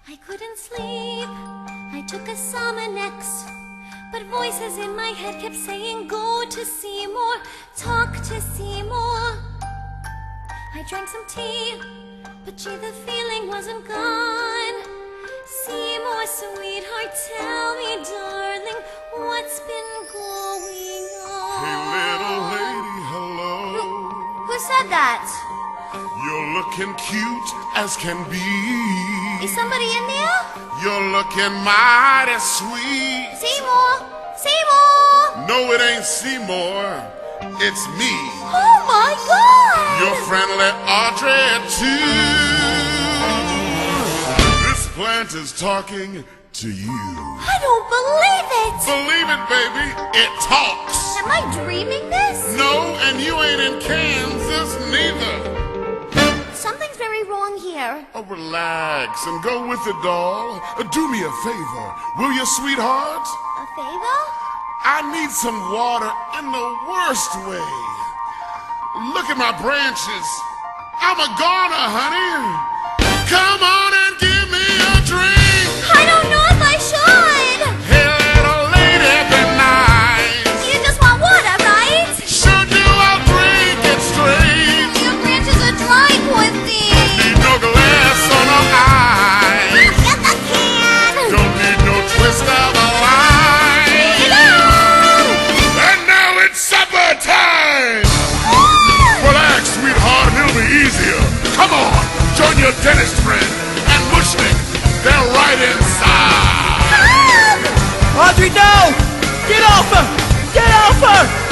I couldn't sleep, I took a Sominex, but voices in my head kept saying, go to Seymour, talk to Seymour. I drank some tea, but gee, the feeling wasn't gone. Seymour, sweetheart, tell me, darling, what's been going on? Hey, little lady, hello. Who said that? You're looking cute as can be. Is somebody in there? You're looking mighty sweet. Seymour! Seymour! No, it ain't Seymour. It's me. Oh my God! Your friendly Audrey, too. This plant is talking to you. I don't believe it! Believe it, baby. It talks. Am I dreaming this? No, and you ain't in Kansas neither. Something's very wrong here. Oh, relax and go with it, doll. Do me a favor, will you, sweetheart? A favor? I need some water in the worst way. Look at my branches. I'm a goner, honey. Come on and give me a drink. I don't know if I should. Hey, little lady, be nice. You just want water, right? Sure do, I'll drink it straight. Your branches are dry, Quincy. Need no glass or no ice. Get the can. Don't need no twist of a line. Get on. And now it's supper time. Relax, sweetheart, and it'll be easier. Come on, join your dentist friend and Mushnik. They're right inside. Audrey, no! Get off her! Get off her!